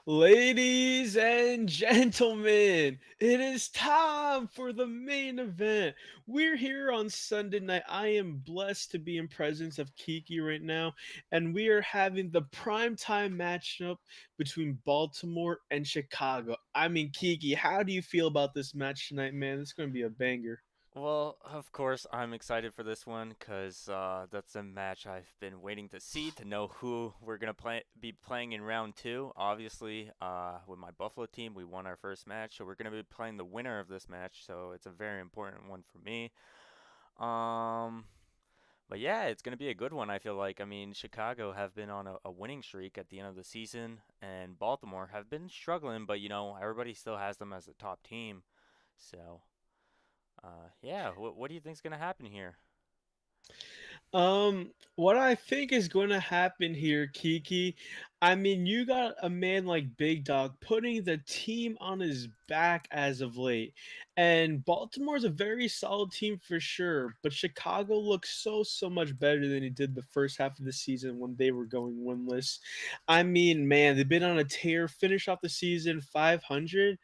Ladies and gentlemen, it is time for the main event. We're here on Sunday night. I am blessed to be in presence of Kiki right now, and we are having the primetime matchup between Baltimore and Chicago. I mean, Kiki, how do you feel about this match tonight, man? It's going to be a banger. Well, of course, I'm excited for this one because that's a match I've been waiting to see to know who we're gonna be playing in round two. Obviously, with my Buffalo team, we won our first match, so we're gonna be playing the winner of this match. So it's a very important one for me. Um, but yeah, it's gonna be a good one. I feel like. I mean, Chicago have been on a winning streak at the end of the season, and Baltimore have been struggling, but everybody still has them as a top team. So. Yeah, what do you think's gonna happen here? What I think is going to happen here, Kiki, I mean, you got a man like Big Dog putting the team on his back as of late. And Baltimore's a very solid team for sure, but Chicago looks so much better than it did the first half of the season when they were going winless. I mean, man, they've been on a tear, finish off the season 500.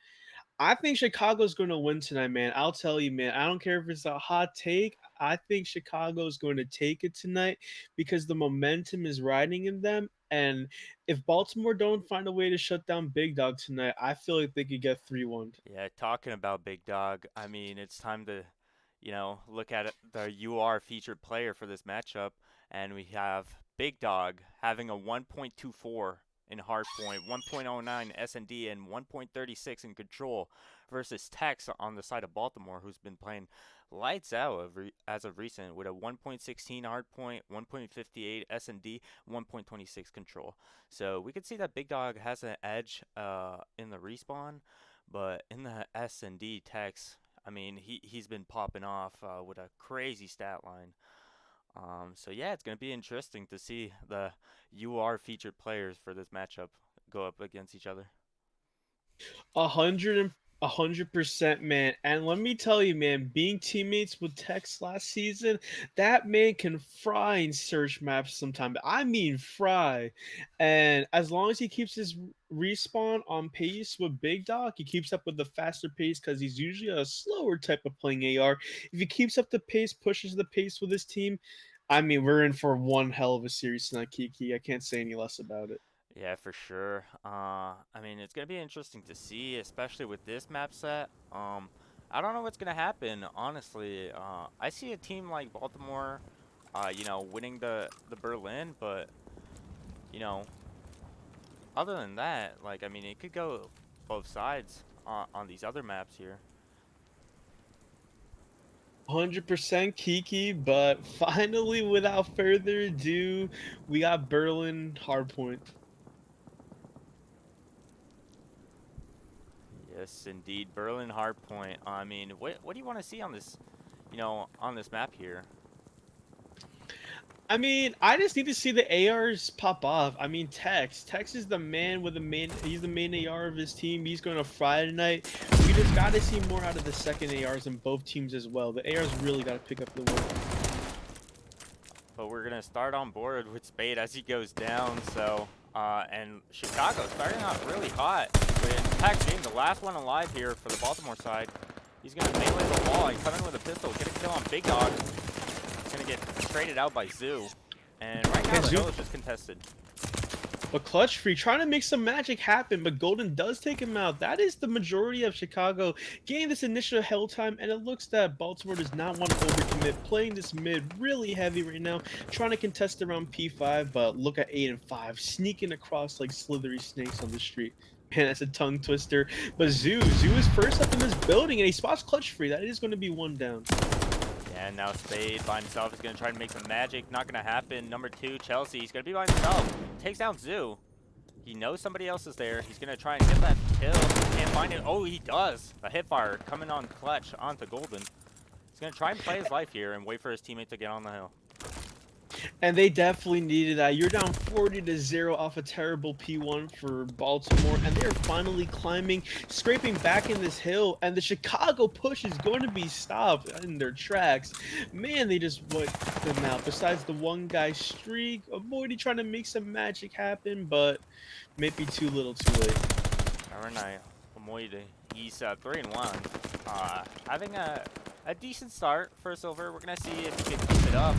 I think Chicago's going to win tonight, man. I'll tell you, man. I don't care if it's a hot take. I think Chicago's going to take it tonight because the momentum is riding in them. And if Baltimore don't find a way to shut down Big Dog tonight, I feel like they could get 3-1. Yeah, talking about Big Dog, I mean, it's time to, look at the UR featured player for this matchup, and we have Big Dog having a 1.24 in hardpoint, 1.09 S&D, and 1.36 in control versus Tex on the side of Baltimore, who's been playing lights out as of recent with a 1.16 hardpoint, 1.58 S&D, 1.26 control. So we could see that Big Dog has an edge in the respawn. But in the S and D text, I mean, he's been popping off with a crazy stat line. So yeah, it's gonna be interesting to see the UR featured players for this matchup go up against each other. 100% man. And let me tell you, man, being teammates with Tex last season, that man can fry in search maps sometimes. I mean fry. And as long as he keeps his respawn on pace with Big Dog, he keeps up with the faster pace because he's usually a slower type of playing AR. If he keeps up the pace, pushes the pace with his team, I mean, we're in for one hell of a series tonight, Kiki. I can't say any less about it. Yeah, for sure. I mean, it's gonna be interesting to see, especially with this map set. I don't know what's gonna happen, honestly. I see a team like Baltimore, winning the Berlin, but you know, other than that, like, I mean, it could go both sides on these other maps here. 100% Kiki, but finally, without further ado, we got Berlin Hardpoint. Yes, indeed. Berlin Hardpoint. I mean, what do you want to see on this, on this map here? I mean, I just need to see the ARs pop off. I mean, Tex is the man with the main. He's the main AR of his team. He's going to fry tonight. We just got to see more out of the second ARs in both teams as well. The ARs really got to pick up the win. But we're gonna start on board with Spade as he goes down. So, and Chicago starting out really hot with Pack being the last one alive here for the Baltimore side. He's gonna melee the wall. He's coming with a pistol, get a kill on Big Dog. He's gonna get traded out by Zoo. And right now the hill is just contested. But Clutch Free trying to make some magic happen, but Golden does take him out. That is the majority of Chicago getting this initial hell time, and it looks that Baltimore does not want to overcommit, playing this mid really heavy right now, trying to contest around P5, but look at 8 and 5, sneaking across like slithery snakes on the street. Man, that's a tongue twister. But Zoo is first up in this building, and he spots Clutch Free. That is going to be one down. Yeah, and now Spade by himself is going to try to make some magic. Not going to happen. Number 2, Chelsea. He's going to be by himself. Takes down Zoo. He knows somebody else is there. He's going to try and get that kill. Can't find it. Oh, he does. A hipfire coming on Clutch onto Golden. He's going to try and play his life here and wait for his teammate to get on the hill. And they definitely needed that. You're down 40-0 off a terrible P1 for Baltimore, and they're finally climbing, scraping back in this hill, and the Chicago push is going to be stopped in their tracks. Man, they just wiped them out. Besides the one guy streak, Avoided trying to make some magic happen, but maybe too little too late. Arenai Omoide. He's 3-1. Having a decent start for Silver. We're gonna see if he can keep it up.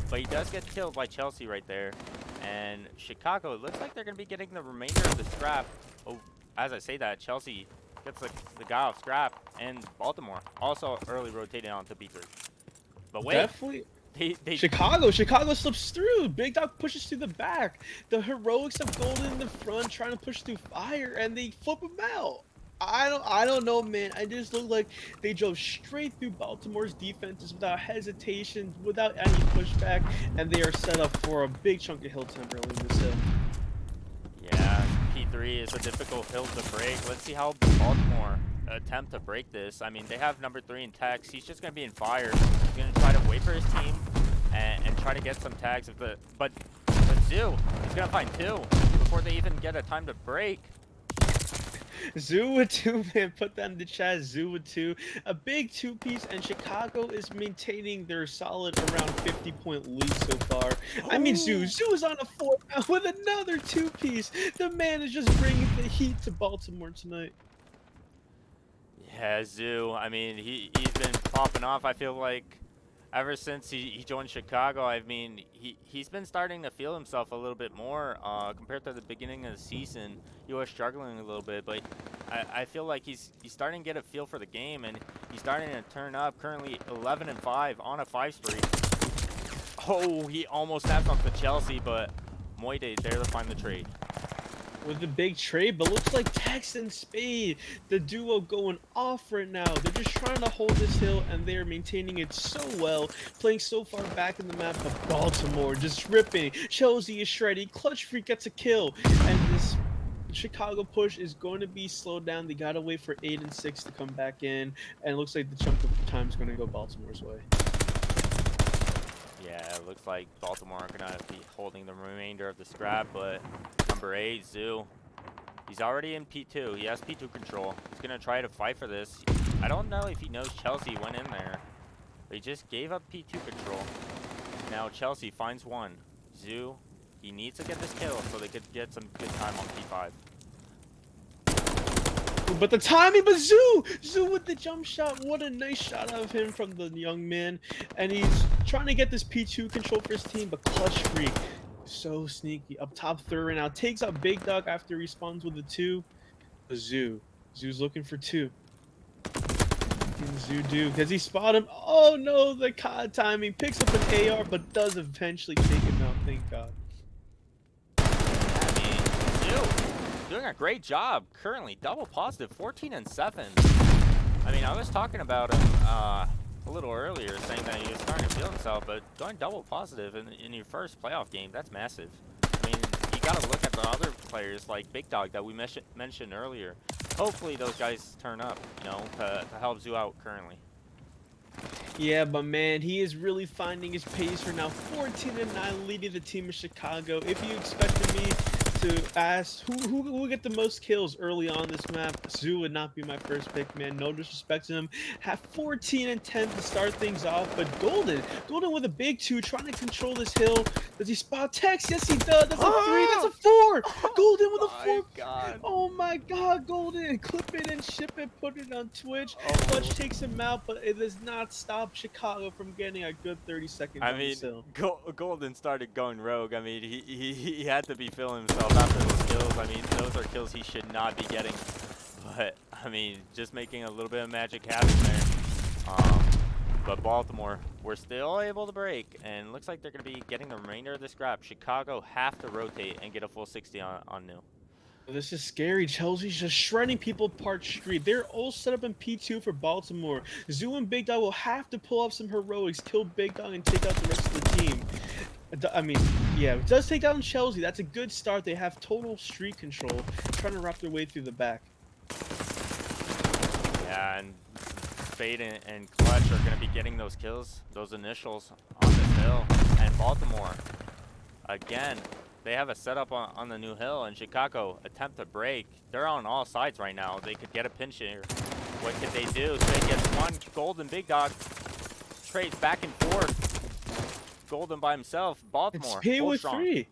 But he does get killed by Chelsea right there. And Chicago, it looks like they're gonna be getting the remainder of the scrap. Oh, as I say that, Chelsea gets the guy off scrap, and Baltimore also early rotating onto B3. But wait, Definitely. they Chicago slips through. Big Dog pushes through the back. The heroics of Golden in the front trying to push through fire, and they flip him out. I don't know, man. I just look like they drove straight through Baltimore's defenses without hesitation, without any pushback, and they are set up for a big chunk of hill time early in this hill. Yeah, P3 is a difficult hill to break. Let's see how Baltimore attempt to break this. I mean, they have number 3 in tags. He's just going to be in fire. He's going to try to wait for his team and try to get some tags. But Zoo, he's going to find 2 before they even get a time to break. Zoo with 2, man. Put that in the chat. Zoo with 2. A big 2-piece, and Chicago is maintaining their solid around 50-point lead so far. I mean, Zoo is on a 4 now with another 2-piece. The man is just bringing the heat to Baltimore tonight. Yeah, Zoo. I mean, he's been popping off. I feel like ever since he joined Chicago, I mean, he's been starting to feel himself a little bit more compared to the beginning of the season. He was struggling a little bit, but I feel like he's starting to get a feel for the game, and he's starting to turn up. Currently 11-5 on a 5 streak. Oh, he almost snapped onto Chelsea, but Moide there to find the trade. With the big trade, but looks like Tex and Spade, the duo going off right now. They're just trying to hold this hill, and they're maintaining it so well, playing so far back in the map. But Baltimore just ripping. Chelsea is shredding. Clutch Freak gets a kill, and this Chicago push is going to be slowed down. They gotta wait for 8 and 6 to come back in, and it looks like the chunk of time is going to go Baltimore's way. Yeah, it looks like Baltimore are going to be holding the remainder of the scrap, but number 8, Zoo, he's already in P2. He has P2 control. He's going to try to fight for this. I don't know if he knows Chelsea went in there. But he just gave up P2 control. Now Chelsea finds 1. Zoo, he needs to get this kill so they could get some good time on P5. But the timing, but Zoo with the jump shot. What a nice shot of him from the young man. And he's trying to get this P2 control for his team, but Clutch Freak, so sneaky. Up top 3rd right now. Takes out Big Dog after he responds with a 2. But Zoo's looking for 2. What can Zoo do? Does he spot him? Oh no, the COD timing. Picks up an AR, but does eventually take him out, thank God. I mean, Zoo doing a great job. Currently double positive, 14 and 7. I mean, I was talking about him a little earlier, saying that he was starting to feel himself, but going double positive in your first playoff game, that's massive. I mean, you got to look at the other players like Big Dog that we mentioned earlier. Hopefully those guys turn up, you know, to help Zoo out currently. Yeah, but man, he is really finding his pace right now. 14-9, leading the team of Chicago. If you expected me to ask who will get the most kills early on this map, Zoo would not be my first pick, man. No disrespect to him. Have 14 and 10 to start things off, but Golden with a big 2, trying to control this hill. Does he spot Tex? Yes, he does. That's a 3. That's a 4. Golden with a 4. God. Oh my God, Golden! Clip it and ship it. Put it on Twitch. Clutch takes him out, but it does not stop Chicago from getting a good 30 seconds. I mean, Golden started going rogue. I mean, he had to be feeling himself after those kills. I mean, those are kills he should not be getting. But I mean, just making a little bit of magic happen there. But Baltimore, we're still able to break, and looks like they're going to be getting the remainder of the scrap. Chicago have to rotate and get a full 60 on new. This is scary. Chelsea's just shredding people apart street. They're all set up in P2 for Baltimore. Zoo and Big Dog will have to pull off some heroics, kill Big Dog, and take out the rest of the team. I mean, yeah, it does take down Chelsea. That's a good start. They have total street control, trying to wrap their way through the back. Yeah, and Spade and Clutch are going to be getting those kills, those initials on this hill. And Baltimore, Again, they have a setup on the new hill, and Chicago attempt to break. They're on all sides right now. They could get a pinch here. What could they do? Spade gets one. Golden Big Dog trades back and forth. Golden by himself. It's Baltimore, Spade hold with strong. 3.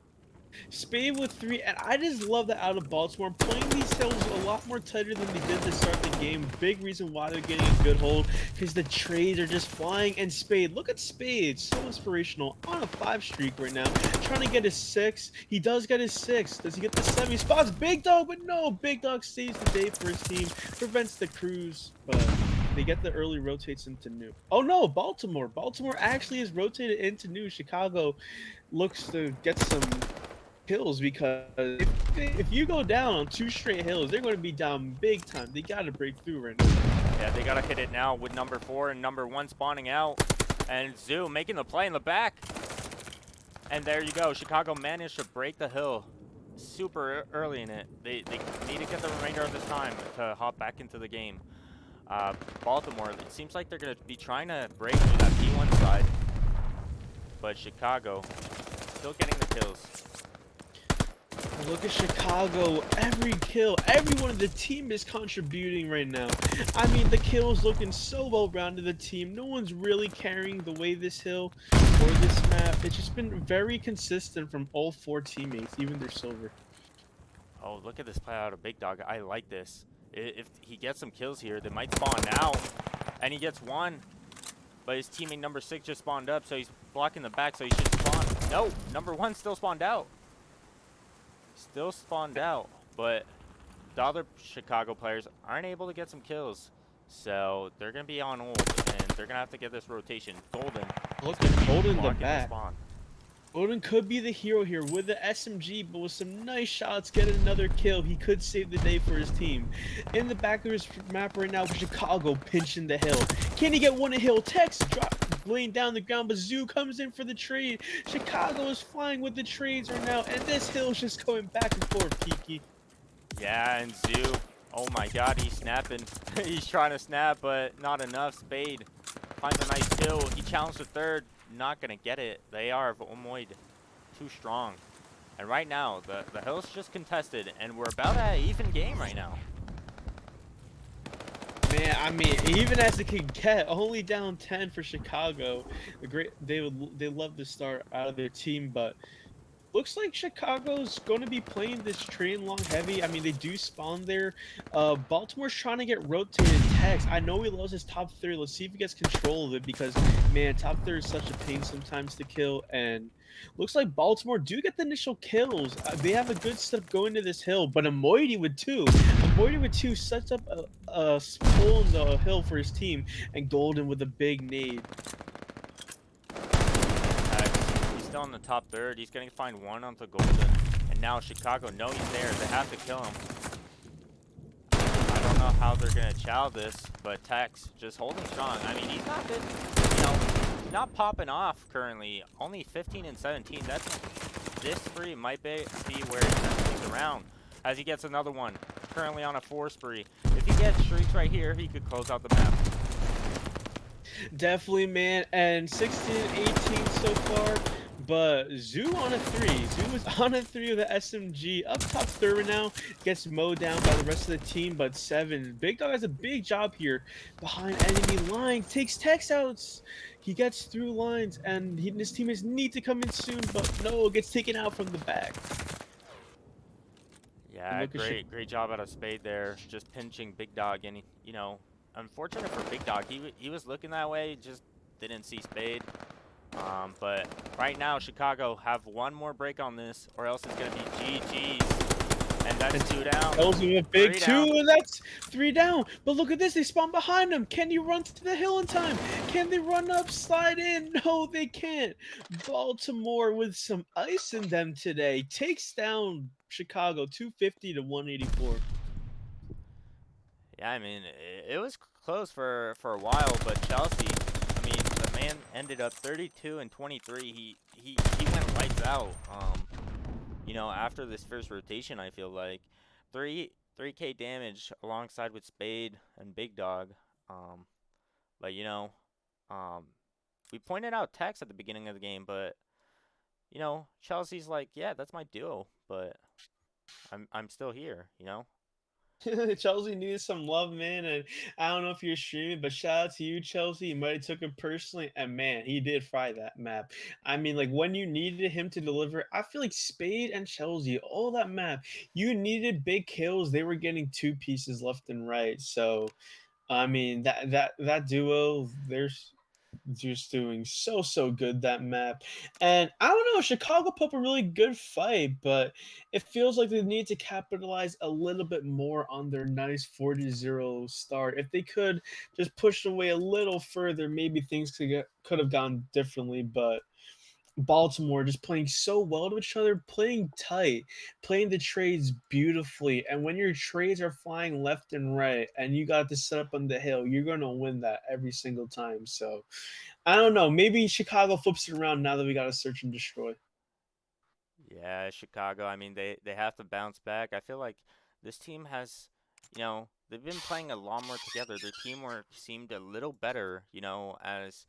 Spade with 3, and I just love that out of Baltimore. Playing these hills a lot more tighter than they did to start the game. Big reason why they're getting a good hold, because the trades are just flying. And Spade, look at Spade, so inspirational. On a 5 streak right now, trying to get his 6. He does get his 6. Does he get the 7? He spots Big Dog, but no, Big Dog saves the day for his team, prevents the cruise, but they get the early rotates into new. Oh no, Baltimore. Baltimore actually is rotated into new. Chicago looks to get some hills, because if you go down on 2 straight hills, they're going to be down big time. They got to break through right now. Yeah, they got to hit it now with number 4 and number 1 spawning out. And Zoo making the play in the back. And there you go. Chicago managed to break the hill super early in it. They need to get the remainder of this time to hop back into the game. Baltimore, it seems like they're going to be trying to break through that P1 side. But Chicago still getting the kills. Look at Chicago. Every kill, everyone on the team is contributing right now. I mean, the kills looking so well-rounded, the team. No one's really carrying the way this hill or this map. It's just been very consistent from all 4 teammates, even their silver. Oh, look at this play out of Big Dog. I like this. If he gets some kills here, they might spawn out. And he gets 1. But his teammate number 6 just spawned up, so he's blocking the back, so he should spawn. No, number 1 still spawned out. Still spawned out. But the other Chicago players aren't able to get some kills. So they're going to be on hold, and they're going to have to get this rotation. Golden. Look at Golden the Blocking the back. spawn. Golden could be the hero here with the SMG, but with some nice shots, get another kill. He could save the day for his team. In the back of his map right now, Chicago pinching the hill. Can he get one a hill? Tex drop laying down the ground, but Zoo comes in for the trade. Chicago is flying with the trades right now, and this hill's just going back and forth, Kiki. Yeah, and Zoo. Oh my god, he's snapping. He's trying to snap, but not enough. Spade finds a nice kill. He challenged the 3rd. Not gonna get it. They are Omoid too strong. And right now, the hill's just contested, and we're about at an even game right now. Man, I mean, even as it can get, only down 10 for Chicago. They love to start out of their team, but looks like Chicago's going to be playing this train long heavy. I mean, they do spawn there. Baltimore's trying to get rotated. Tex, I know he loves his top 3. Let's see if he gets control of it, because, man, top 3 is such a pain sometimes to kill. And looks like Baltimore do get the initial kills. They have a good setup going to this hill, but a Moity with 2. A Moity with 2 sets up a pull in the hill for his team, and Golden with a big nade. He's still in the top 3rd. He's gonna find 1 onto Golden. And now Chicago know he's there. They have to kill him. I don't know how they're gonna chow this, but Tex just holding strong. I mean, he's not been, he's not popping off currently. Only 15 and 17. This spree might be where he turns things around as he gets another one. Currently on a 4 spree. If he gets streaks right here, he could close out the map. Definitely, man. And 16 and 18 so far. But Zoo on a 3. Zoo is on a 3 with the SMG. Up top 3rd now. Gets mowed down by the rest of the team. But 7. Big Dog has a big job here. Behind enemy line. Takes Tex out. He gets through lines. And his teammates need to come in soon. But no, gets taken out from the back. Yeah, great job out of Spade there. Just pinching Big Dog. And, you know, unfortunate for Big Dog. He was looking that way. Just didn't see Spade. But right now, Chicago have 1 more break on this, or else it's going to be GG's. And that's 2 down. Tells him a big 2, down. and that's 3 down. But look at this, they spawn behind him. Can he run to the hill in time? Can they run up, slide in? No, they can't. Baltimore with some ice in them today takes down Chicago 250 to 184. Yeah, I mean, it was close for a while, but Chelsea, I mean, the man ended up 32 and 23. He went lights out. You know, after this first rotation, I feel like 3K damage alongside with Spade and Big Dog. But you know, um, we pointed out Tex at the beginning of the game, but Chelsea's like, yeah, that's my duo, but I'm still here, you know? Chelsea needed some love, man, and I don't know if you're streaming, but shout out to you, Chelsea. You might have took it personally, and man, he did fry that map. I mean, like when you needed him to deliver, I feel like Spade and Chelsea, all that map, you needed big kills. They were getting two pieces left and right. So I mean that duo, there's just doing so good that map. And I don't know, Chicago put up a really good fight, but it feels like they need to capitalize a little bit more on their nice 40-0 start. If they could just push away a little further, maybe things could have gone differently. But Baltimore just playing so well to each other, playing tight, playing the trades beautifully. And when your trades are flying left and right and you got to set up on the hill, you're going to win that every single time. So I don't know. Maybe Chicago flips it around now that we got to search and destroy. Yeah, Chicago. I mean, they have to bounce back. I feel like this team has, they've been playing a lot more together. Their teamwork seemed a little better, as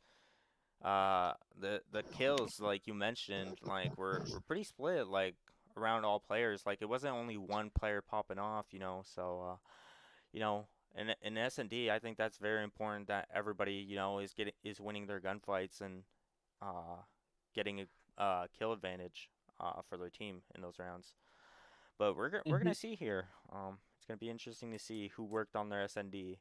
the kills like you mentioned, like were pretty split, like around all players. Like it wasn't only one player popping off, So you know, in S&D, I think that's very important that everybody, is winning their gunfights and uh getting a kill advantage for their team in those rounds. But we're gonna Mhm. see here. It's gonna be interesting to see who worked on their S&D.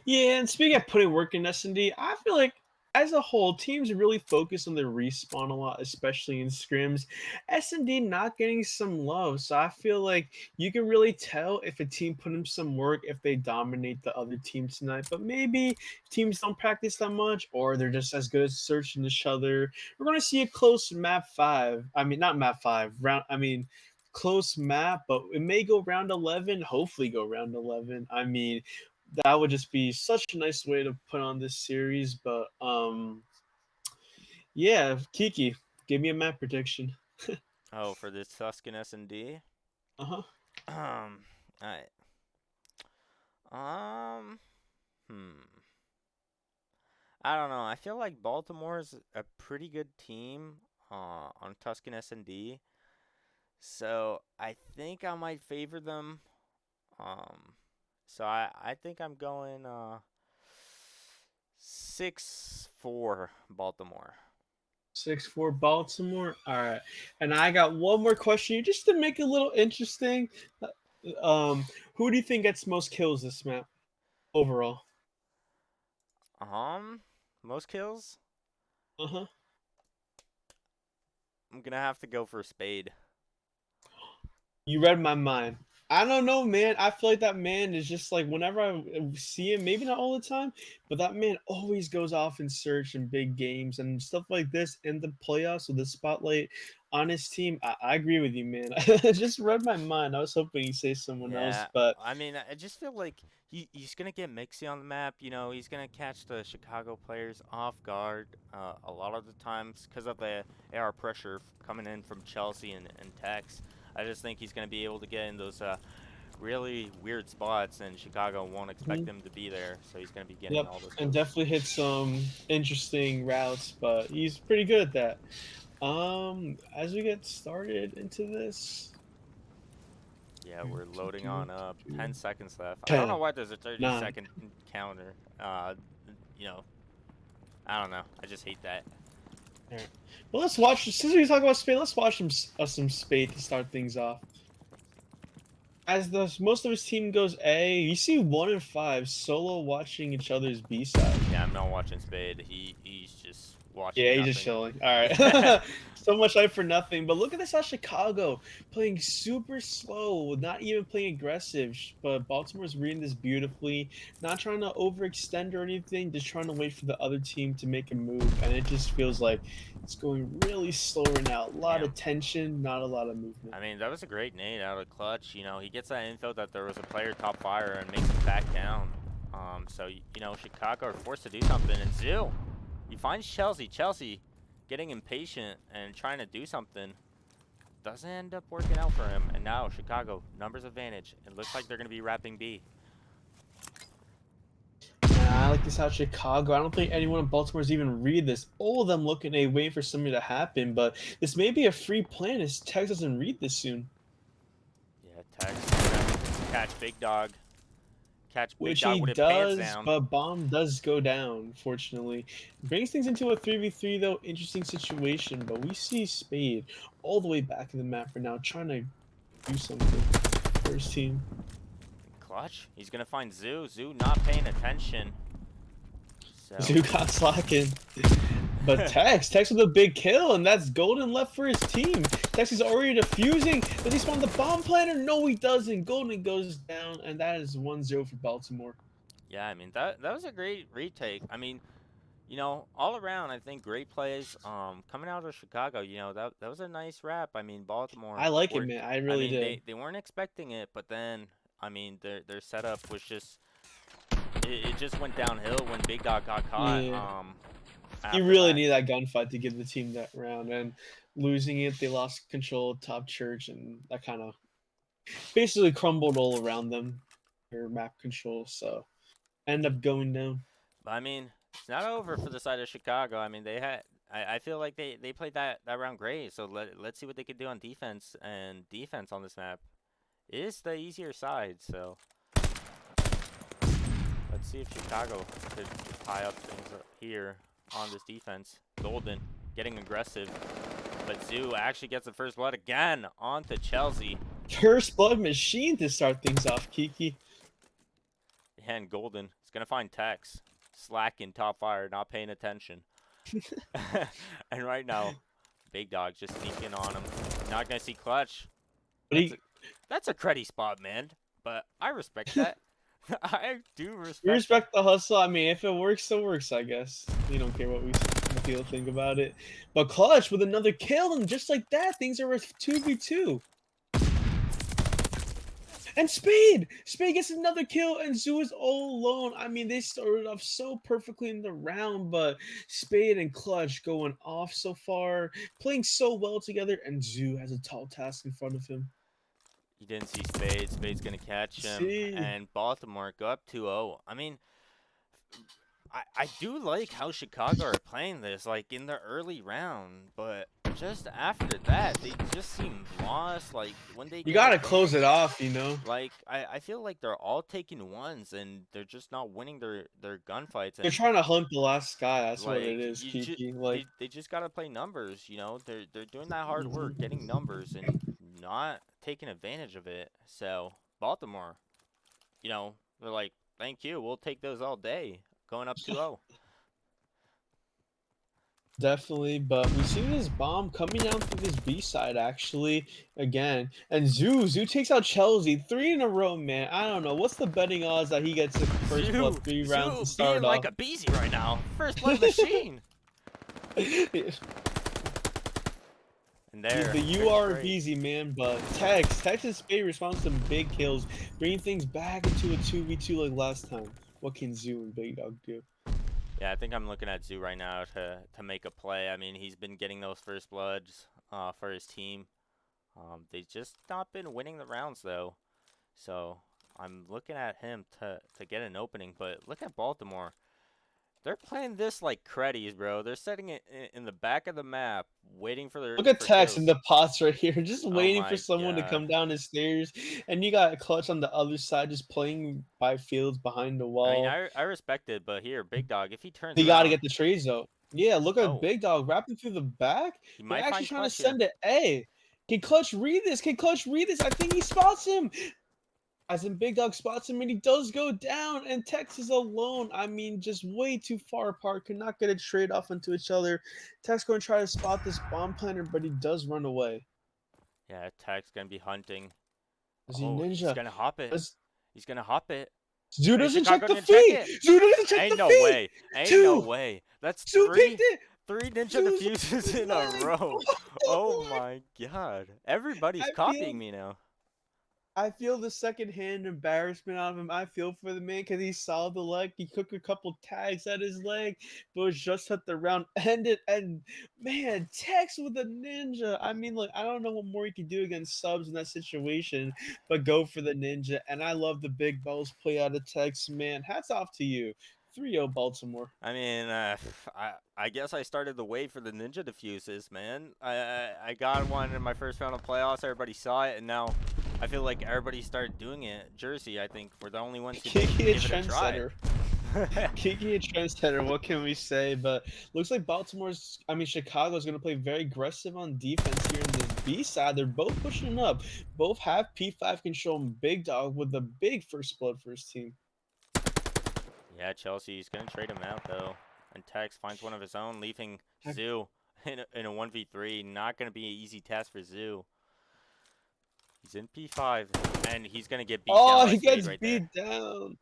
Yeah, and speaking of putting work in S&D, I feel like as a whole, teams really focus on their respawn a lot, especially in scrims. S&D not getting some love, so I feel like you can really tell if a team put in some work if they dominate the other team tonight. But maybe teams don't practice that much, or they're just as good at searching each other. We're gonna see a close map five. I mean, not map five round. I mean. Close map, but it may go round 11. Hopefully, go round 11. I mean, that would just be such a nice way to put on this series. But yeah, Kiki, give me a map prediction. Oh, for this Tuscan S&D. Uh huh. Alright. Um, hmm. I don't know. I feel like Baltimore's a pretty good team on Tuscan S&D. So I think I might favor them. Um, so I think I'm going 6-4 Baltimore. 6-4 Baltimore. All right, and I got one more question just to make it a little interesting. Um, who do you think gets most kills this map overall? Um, Most kills? Uh huh. I'm gonna have to go for Spade. You read my mind. I don't know, man. I feel like that man is just like whenever I see him, maybe not all the time, but that man always goes off in search in big games and stuff like this in the playoffs with the spotlight on his team. I agree with you, man. I just read my mind. I was hoping he'd say someone else, Yeah, but I mean, I just feel like he's gonna get Mixie on the map. He's gonna catch the Chicago players off guard a lot of the times because of the AR pressure coming in from Chelsea and Tex. I just think he's gonna be able to get in those really weird spots, and Chicago won't expect mhm, him to be there, so he's gonna be getting yep, all those and kills. definitely hit some interesting routes, but he's pretty good at that. As we get started into this, Yeah, do, we're loading do, on up. do, 10 seconds left. I don't know 10, why there's a 30 9. second counter. You know, I don't know. I just hate that. All right. Well, let's watch. Since we talk about Spade, let's watch some Spade to start things off. As the most of his team goes A, you see 1 and 5 solo watching each other's B side. Yeah, I'm not watching Spade. He's just watching Yeah, he's just nothing. chilling. All Yeah. right. So much hype for nothing. But look at this out Chicago playing super slow, not even playing aggressive. But Baltimore's reading this beautifully, not trying to overextend or anything, just trying to wait for the other team to make a move. And it just feels like it's going really slow right now. A lot Damn. of tension, not a lot of movement. I mean, that was a great nade out of clutch. He gets that info that there was a player top fire and makes him back down. So Chicago are forced to do something. And Zoo, he finds Chelsea. Chelsea getting impatient and trying to do something. Doesn't end up working out for him. And now Chicago, numbers advantage. It looks like they're going to be wrapping B. I like this out of Chicago. I don't think anyone in Baltimore's even read this. All of them looking a waiting for something to happen, but this may be a free plan as Tex doesn't read this soon. Yeah, Tex gonna catch Big Dog. Catch Big Which Dog he with his pants does, down. but Bomb does go down, fortunately. Brings things into a 3v3, though. Interesting situation, but we see Spade all the way back in the map right now, trying to do something for his team. Clutch. He's gonna find Zoo. Zoo not paying attention. So. Zoo got slacking. But Tex with a big kill, and that's golden left for his team. Tex is already defusing. Does he spawn the bomb planter? No, he doesn't. Golden goes down, and that is 1-0 for Baltimore. Yeah, I mean that was a great retake. I mean, all around, I think great plays. Coming out of Chicago, that was a nice wrap. I mean, Baltimore I like it, were, man. I I really mean, did. they weren't expecting it, but then, I mean, their setup was just it just went downhill when Big Dog got caught. Yeah. You After really that, need that gunfight to give the team that round, and losing it, they lost control of top church, and that kind of basically crumbled all around them, their map control. So end up going down. but I mean, it's not over for the side of Chicago. I mean, they had. I feel like they played that round great. So let's see what they could do on defense and defense on this map. It is the easier side, so. Let's see if Chicago could tie up things up here on this defense. Golden getting aggressive, but Zoo actually gets the first blood again onto Chelsea. First blood machine to start things off, Kiki. And Golden is gonna find Tex slacking top fire, not paying attention. And right now, Big Dog just sneaking on him. Not gonna see Clutch. But he That's a cruddy spot, man. But I respect that. I do We respect that. respect the hustle. I mean, if it works, it works, I guess. We don't care what people think about it. But Clutch with another kill, and just like that, things are 2v2. And Spade gets another kill, and Zoo is all alone. I mean, they started off so perfectly in the round, but Spade and Clutch going off so far, playing so well together, and Zoo has a tall task in front of him. He didn't see Spade. Spade's going to catch him. See, And Baltimore go up 2-0. I mean, I do like how Chicago are playing this, like, in the early round. But just after that, they just seem lost. Like, when they you get gotta close it advanced, off, you know. like, I feel like they're all taking ones, and they're just not winning their gunfights. They're And, trying to hunt the last guy. That's what it like, is, Kiki. Like, they just got to play numbers, They're doing that hard work, getting numbers, and not taking advantage of it. So, Baltimore, they're like, thank you, we'll take those all day, going up 2-0. definitely, but we see this bomb coming down through this B side actually again, and Zoo takes out Chelsea 3 in a row, man. I don't know what's the betting odds that he gets the first blood 3 rounds to Zoo being start like off. a beezy right now. First blood machine. And there, The pretty UR straight. easy, man, but Texas Spade responds to some big kills, bringing things back into a 2v2 like last time. What can Zoo and Big Dog do? Yeah, I think I'm looking at Zoo right now to make a play. I mean, he's been getting those first bloods for his team. They've just not been winning the rounds though. So I'm looking at him to get an opening. But look at Baltimore. They're playing this like creddies, bro. They're setting it in the back of the map, waiting Look at for Tex in kills. the pots right here, just Oh waiting for my someone to god. come down the stairs. And you got Clutch on the other side, just playing by fields behind the I mean, wall. I respect it, but here, Big Dog, if he turns He got to around, get the trades though. Yeah, look at oh, Big Dog wrapping through the back. he They're might actually find trying to Clutch here. send it. Hey, can Clutch read this? Can Clutch read this? I think he spots him. As in Big Dog spots him, and he does go down, and Tex is alone. I mean, just way too far apart. Could not get a trade off into each other. Tex going to try to spot this bomb planter, but he does run away. Yeah, Tech's gonna be hunting. Is he Oh, he's ninja? gonna hop it. Does He's gonna hop it. Zoo Is doesn't check Chicago the gonna check feed? it? Zoo doesn't check the Ain't no feed! way. Ain't no Two! way. That's Zoo picked it! three ninja Zoo's diffuses his in a leg! row. Oh my god. Everybody's I copying feel me now. I feel the secondhand embarrassment out of him. I feel for the man because he saw the leg. He took a couple tags at his leg, but was just at the round ended. And man, Tex with a ninja. I mean, look, I don't know what more you can do against subs in that situation, but go for the ninja. And I love the big balls play out of Tex, man. Hats off to you. 3-0 Baltimore. I mean, I guess I started the wave for the ninja diffuses, man. I got one in my first round of playoffs. Everybody saw it, and now I feel like everybody started doing it. Jersey, I think, we're the only ones who didn't Kiki a give it a try. trendsetter. Kiki a trendsetter. What can we say? But looks like Chicago's going to play very aggressive on defense here in this B side. They're both pushing up. Both have P5 control and Big Dog with the big first blood for his team. Yeah, Chelsea's gonna trade him out though, and Tex finds one of his own, leaving Zoo in a 1v3. Not gonna be an easy task for Zoo. He's in P5, and he's gonna get beat down Oh, by he Spade gets right there. beat down.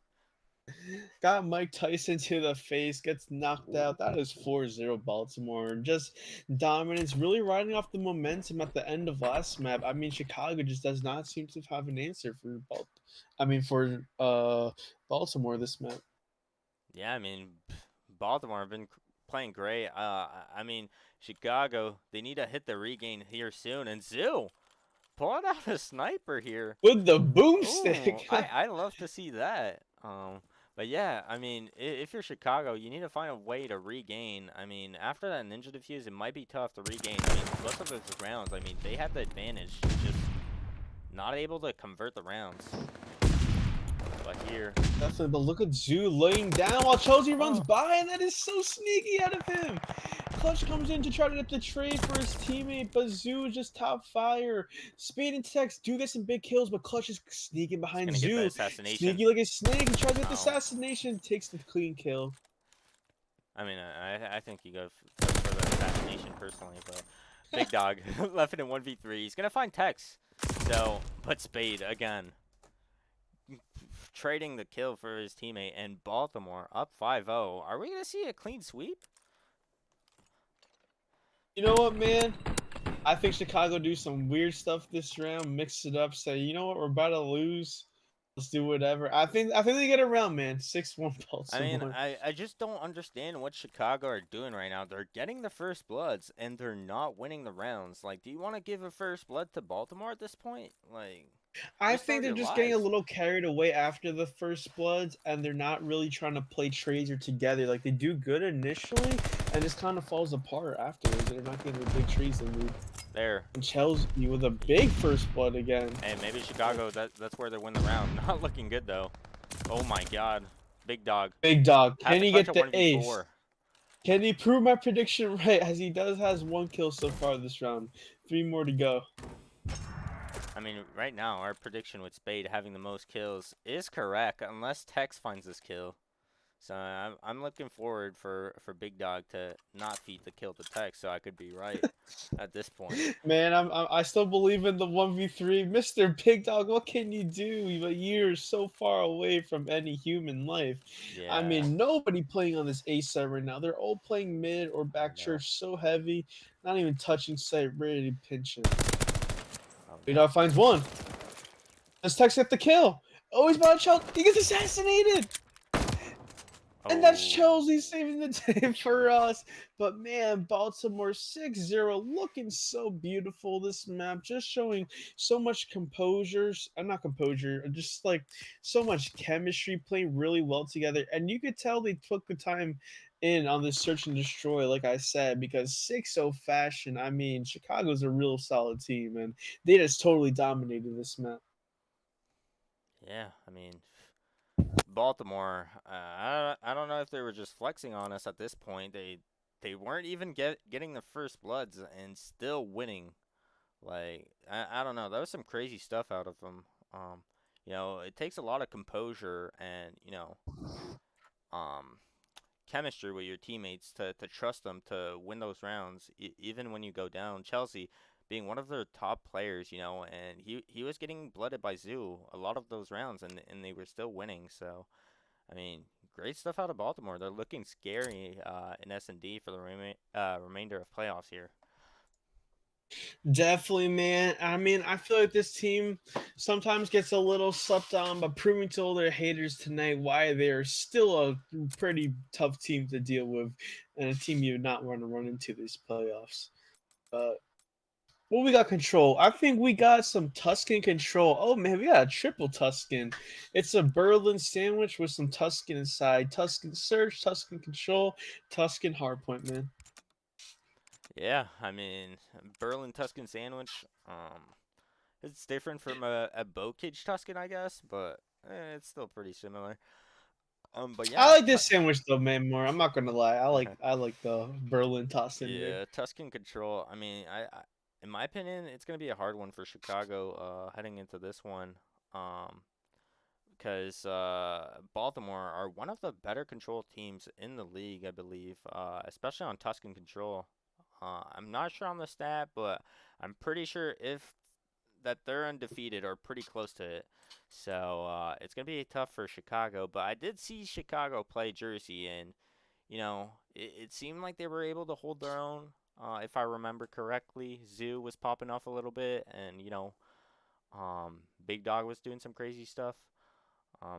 Got Mike Tyson to the face, gets knocked out. That is 4-0 Baltimore. Just dominance, really riding off the momentum at the end of last map. I mean, Chicago just does not seem to have an answer for Baltimore this map. Yeah, I mean, Baltimore have been playing great. I mean, Chicago, they need to hit the regain here soon, and Zoo pulling out a sniper here. With the Ooh, boomstick. I love to see that. But yeah, I mean, if you're Chicago, you need to find a way to regain. I mean, after that ninja defuse, it might be tough to regain. I mean, most of those rounds, I mean, they had the advantage, just not able to convert the rounds. But here, Definitely, but look at Zoo laying down while Chelsea runs by, and that is so sneaky out of him. Clutch comes in to try to get the trade for his teammate, but Zoo is just top fire. Spade and Tex do get some big kills, but Clutch is sneaking he's behind gonna get the Zoo. assassination. Sneaky like a snake. He tries to get the Oh. assassination, takes the clean kill. I mean, I think you go for the assassination personally, but Big Dog left it in 1v3. He's gonna find Tex. So, but Spade again. Trading the kill for his teammate, and Baltimore up 5-0. Are we going to see a clean sweep? You know what, man? I think Chicago do some weird stuff this round, mix it up, say, you know what, we're about to lose. Let's do whatever. I think they get around, man. 6-1 I mean, Baltimore. I just don't understand what Chicago are doing right now. They're getting the first bloods, and they're not winning the rounds. Like, do you want to give a first blood to Baltimore at this point? Like, I risk all think they're your just getting a lives. little carried away after the first bloods, and they're not really trying to play Tracer together. Like they do good initially, and just kind of falls apart afterwards. They're not getting the big trees they need. There. And Chelsea with a big first blood again. Hey, maybe Chicago, that's where they win the round. Not looking good, though. Oh, my God. Big Dog. Big Dog, Have can to he clutch get a the ace? 1v4. Can he prove my prediction right? As he has 1 kill so far this round. 3 more to go. I mean, right now, our prediction with Spade having the most kills is correct, unless Tex finds this kill. So I'm looking forward for Big Dog to not feed the kill to Tex, so I could be right at this point. Man, I still believe in the 1v3. Mr. Big Dog, what can you do? But you're so far away from any human life. Yeah. I mean, nobody playing on this A side right now. They're all playing mid or back No. church so heavy, not even touching site, ready to pinch him. Oh, Big no. Dog finds one. Does Tex get the kill? Oh, he's about to choke. He gets assassinated! And that's Oh. Chelsea saving the day for us. But man, Baltimore 6-0, looking so beautiful this map, just showing so much composure. Not composure, just like so much chemistry, playing really well together. And you could tell they took the time in on this search and destroy, like I said, because 6-0 fashion. I mean, Chicago's a real solid team, and they just totally dominated this map. Yeah, I mean, Baltimore, I don't know if they were just flexing on us at this point. They weren't even getting the first bloods and still winning. Like, I don't know. That was some crazy stuff out of them. You know, it takes a lot of composure and, you know, um, chemistry with your teammates to trust them to win those rounds, even when you go down. Chelsea being one of their top players, you know, and he was getting blooded by Zoo a lot of those rounds, and they were still winning. So, I mean, great stuff out of Baltimore. They're looking scary in S&D for the remainder of playoffs here. Definitely, man. I mean, I feel like this team sometimes gets a little slept on, but proving to all their haters tonight why they're still a pretty tough team to deal with and a team you would not want to run into these playoffs. But What we got control? I think we got some Tuscan control. Oh man, we got a triple Tuscan. It's a Berlin sandwich with some Tuscan inside. Tuscan search, Tuscan control, Tuscan hardpoint, man. Yeah, I mean, Berlin Tuscan sandwich. It's different from a Bocage Tuscan, I guess, but it's still pretty similar. But I yeah, like this sandwich though, man. More. I'm not gonna lie. I like the Berlin Tuscan, man. yeah, Tuscan control. I mean, in my opinion, it's gonna be a hard one for Chicago heading into this one. Um, because Baltimore are one of the better control teams in the league, I believe, especially on Tuscan control. I'm not sure on the stat, but I'm pretty sure if that they're undefeated or pretty close to it. So it's gonna be tough for Chicago. But I did see Chicago play Jersey, and it seemed like they were able to hold their own. If I remember correctly, Zoo was popping off a little bit, and Big Dog was doing some crazy stuff.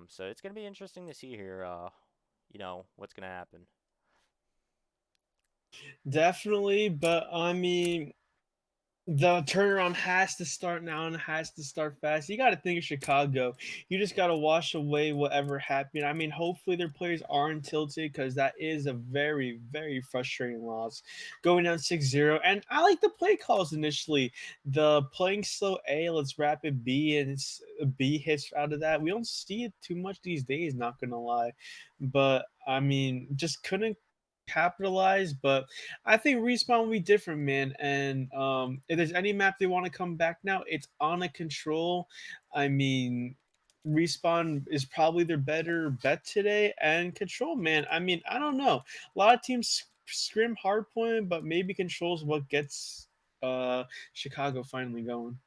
So it's gonna be interesting to see here. What's gonna happen. Definitely, but I mean, the turnaround has to start now and it has to start fast. You got to think of Chicago. You just got to wash away whatever happened. I mean, hopefully their players aren't tilted because that is a very, very frustrating loss. Going down 6-0. And I like the play calls initially. The playing slow A, let's rapid B, and it's a B hits out of that. We don't see it too much these days, not going to lie. But I mean, just couldn't capitalize. But I think Respawn will be different, man. And if there's any map they want to come back now, it's on a control. I mean, Respawn is probably their better bet today. And control, man. I mean, I don't know. A lot of teams scrim hardpoint, but maybe control's what gets Chicago finally going.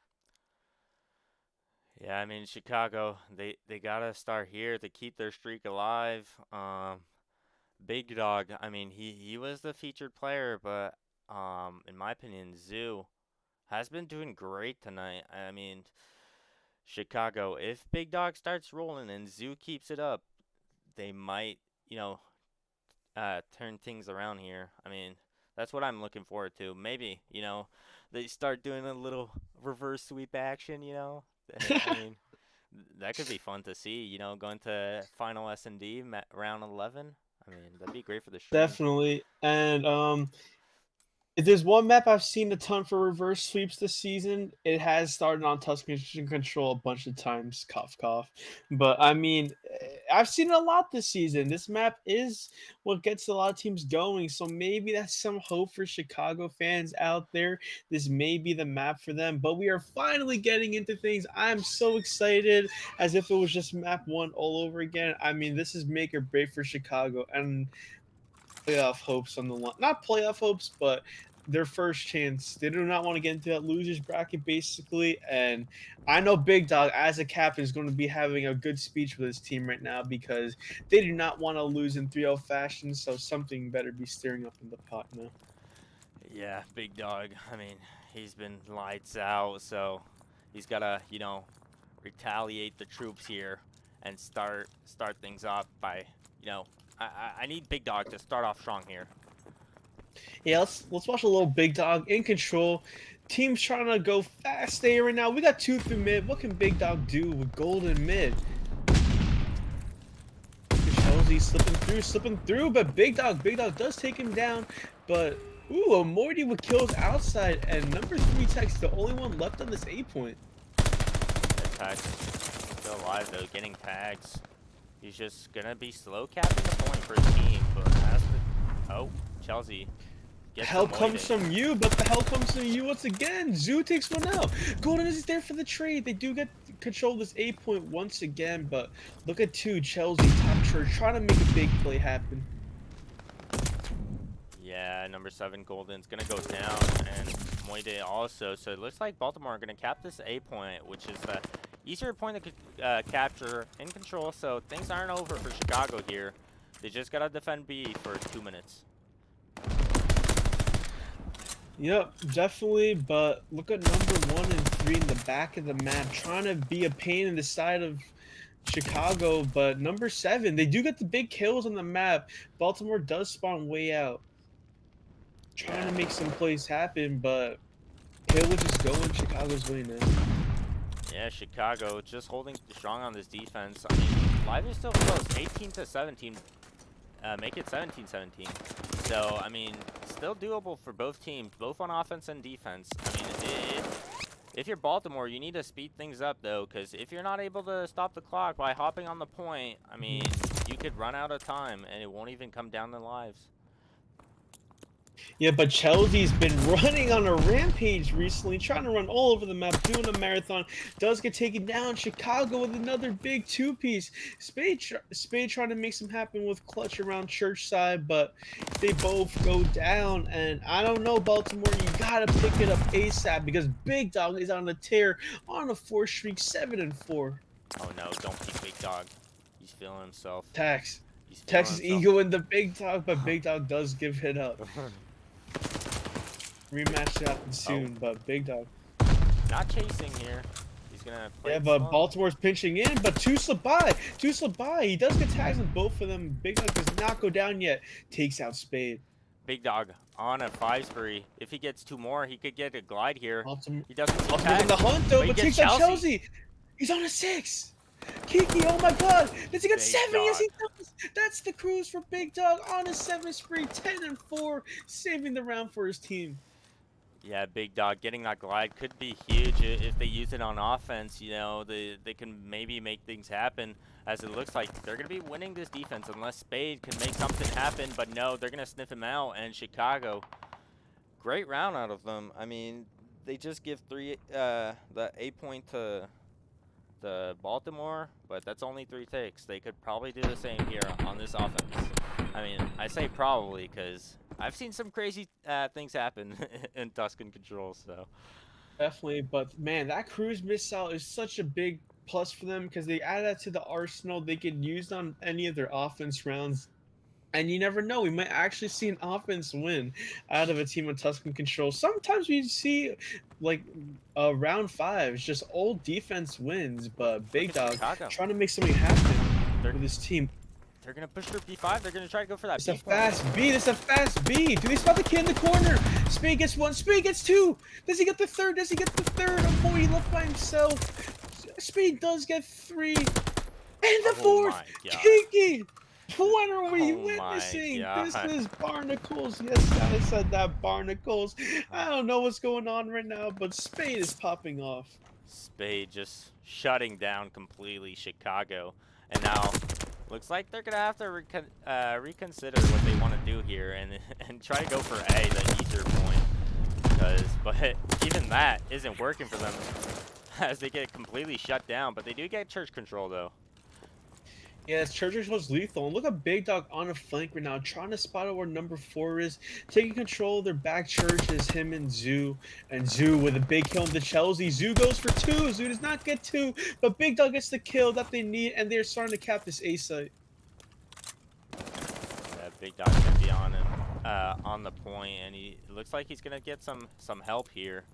Yeah, I mean Chicago, they gotta start here to keep their streak alive. Big Dog, I mean he was the featured player, but in my opinion, Zoo has been doing great tonight. I mean Chicago, if Big Dog starts rolling and Zoo keeps it up, they might turn things around here. I mean that's what I'm looking forward to. Maybe they start doing a little reverse sweep action. I mean that could be fun to see, going to final S&D round 11. I mean, that'd be great for the stream. Definitely. And if there's one map I've seen a ton for reverse sweeps this season, it has started on Tuscan Control a bunch of times. Cough, cough. But I mean, I've seen it a lot this season. This map is what gets a lot of teams going. So maybe that's some hope for Chicago fans out there. This may be the map for them. But we are finally getting into things. I'm so excited, as if it was just map one all over again. I mean, this is make or break for Chicago. And playoff hopes on the line. Not playoff hopes, but their first chance. They do not want to get into that losers bracket, basically. And I know Big Dog, as a captain, is going to be having a good speech with his team right now because they do not want to lose in 3-0 fashion. So something better be stirring up in the pot now. Yeah, Big Dog. I mean, he's been lights out, so he's gotta, retaliate the troops here and start things off by, you know, I need Big Dog to start off strong here. Yeah, let's watch a little Big Dog in control. Team's trying to go fast there right now. We got two through mid. What can Big Dog do with golden mid? Chelsea slipping through, but Big Dog does take him down. But ooh, a Morty with kills outside, and number 3 Tech's the only one left on this A point. That tag's still alive though, getting tags. He's just gonna be slow capping the point for his team, but has to. Oh, Chelsea gets Help comes avoided. from you, but the help comes from you once again. Zoo takes one out. Golden is there for the trade. They do get control of this A point once again, but look at 2 Chelsea top church trying to make a big play happen. Yeah, number 7 Golden's gonna go down, and Moide also. So it looks like Baltimore are gonna cap this A point, which is the easier point to capture in control. So things aren't over for Chicago here. They just gotta defend B for 2 minutes. Yep, definitely, but look at number 1 and 3 in the back of the map, trying to be a pain in the side of Chicago, but number 7, they do get the big kills on the map. Baltimore does spawn way out, trying Yeah, to make some plays happen, but kill is just going Chicago's way now. Yeah, Chicago just holding strong on this defense. I mean, live is still close, 18-17. Make it 17-17. So, I mean, still doable for both teams, both on offense and defense. I mean, if you're Baltimore, you need to speed things up, though, because if you're not able to stop the clock by hopping on the point, I mean, you could run out of time, and it won't even come down to lives. Yeah, but Chelsea's been running on a rampage recently, trying to run all over the map, doing a marathon. Does get taken down. Chicago with another big two-piece. Spade trying to make some happen with clutch around Churchside, but they both go down. And I don't know, Baltimore, you gotta pick it up ASAP because Big Dog is on a tear, on a 4 streak, 7-4. Oh, no, don't peek Big Dog. He's feeling himself. Tax. He's feeling Texas himself. ego in the Big Dog, but Big Dog does give it up. Rematch happens soon, but Big Dog. Not chasing here. He's gonna play Yeah, but slow. Baltimore's pinching in, but two slip by. He does get tags on both of them. Big Dog does not go down yet. Takes out Spade. Big Dog on a 5 spree. If he gets 2 more, he could get a glide here. Baltimore He doesn't see in tags, the hunt though, he but gets takes out Chelsea. He's on a 6. Kiki, oh my god. Does he get Big 7? Yes, he Dog. does. That's the cruise for Big Dog on a 7 spree, 10-4, saving the round for his team. Yeah, Big Dog getting that glide could be huge if they use it on offense. You know, they can maybe make things happen, as it looks like they're going to be winning this defense unless Spade can make something happen. But no, they're going to sniff him out. And Chicago, great round out of them. I mean, they just give the 8 point to the Baltimore, but that's only 3 takes. They could probably do the same here on this offense. I mean, I say probably because I've seen some crazy things happen in Tuscan Control, so. Definitely, but man, that cruise missile is such a big plus for them because they add that to the arsenal. They can use on any of their offense rounds. And you never know, we might actually see an offense win out of a team of Tuscan Control. Sometimes we see like round 5, it's just old defense wins, but Big Dog Chicago trying to make something happen with his team. They're going to push through B5. They're going to try to go for that It's a B fast B. This is a fast B. Do they spot the kid in the corner? Spade gets 1. Spade gets 2. Does he get the 3rd? Does he get the 3rd? Oh boy, he left by himself. Spade does get 3. And the 4th. Kiki. What are we witnessing? This is Barnacles. Yes, I said that, Barnacles. I don't know what's going on right now, but Spade is popping off. Spade just shutting down completely Chicago. And now looks like they're going to have to reconsider what they want to do here and try to go for A, the easier point. But even that isn't working for them as they get completely shut down. But they do get church control, though. Yes, Church was lethal. And look at Big Dog on a flank right now, trying to spot out where number 4 is. Taking control of their back church is him and Zoo. And Zoo with a big kill into Chelsea. Zoo goes for 2. Zoo does not get 2, but Big Dog gets the kill that they need, and they're starting to cap this A site. Yeah, Big Dog's gonna be on the point, and it looks like he's gonna get some help here.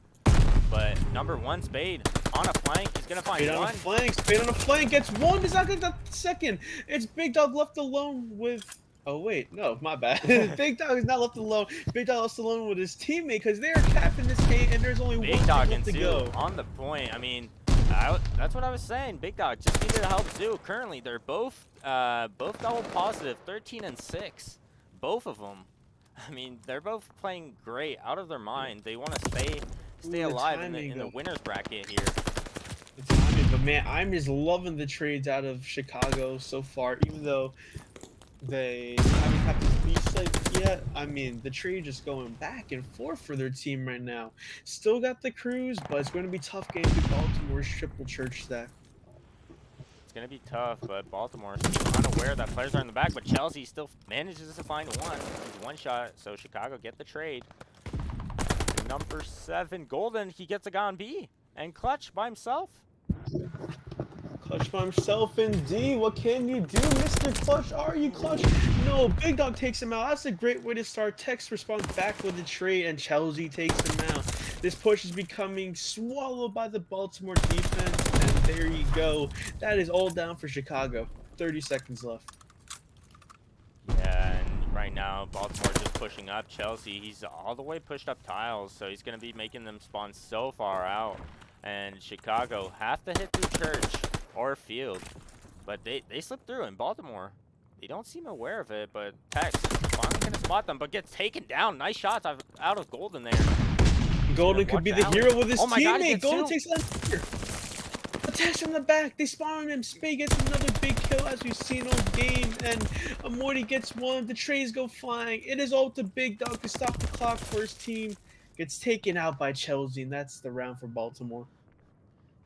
But number 1, Spade on a flank. He's gonna find Spade 1. on a flank. Spade on a flank gets 1. Does not get the 2nd. It's Big Dog left alone with. Oh wait, no, my bad. Big Dog is not left alone. Big Dog left alone with his teammate because they are capping this game, and there's only Big one Dog left to go. on the point. I mean, that's what I was saying. Big Dog just needed to help Zoo. Currently, they're both double positive, 13 and 6, both of them. I mean, they're both playing great, out of their mind. They want to stay alive in the winners bracket here. The timing, but man, I'm just loving the trades out of Chicago so far, even though they haven't had this B site yet. I mean, the trade just going back and forth for their team right now. Still got the cruise, but it's going to be tough game to Baltimore's triple church stack. It's going to be tough, but Baltimore's unaware that players are in the back, but Chelsea still manages to find 1. He's 1 shot, so Chicago get the trade. Number 7, Golden, he gets a guy on B. And Clutch by himself. Clutch by himself in D. What can you do, Mr. Clutch? Are you Clutch? No, Big Dog takes him out. That's a great way to start. Tex responds back with the trade, and Chelsea takes him out. This push is becoming swallowed by the Baltimore defense, and there you go. That is all down for Chicago. 30 seconds left. Yeah, and right now. Baltimore just pushing up. Chelsea, he's all the way pushed up tiles, so he's going to be making them spawn so far out. And Chicago have to hit through church or field, but they slip through. In Baltimore, they don't seem aware of it, but Tex finally going to spot them, but gets taken down. Nice shots out of Golden there. Golden could be the hero with his oh my God, teammate. Golden takes another. Attacks from the back. They spawn on him. Spade gets another big kill as we've seen all game. And Amorti gets one. The trays go flying. It is all to Big Dog to stop the clock for his team. Gets taken out by Chelsea. And that's the round for Baltimore.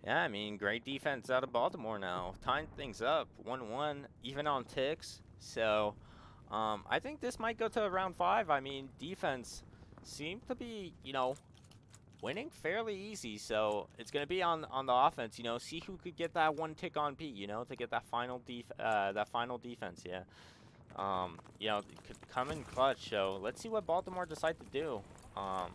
Yeah, I mean, great defense out of Baltimore now. Tying things up. 1-1, even on ticks. So, I think this might go to round 5. I mean, defense seemed to be, winning fairly easy, so it's going to be on the offense, see who could get that one tick on Pete, to get that final defense, yeah. It could come in clutch, so let's see what Baltimore decide to do.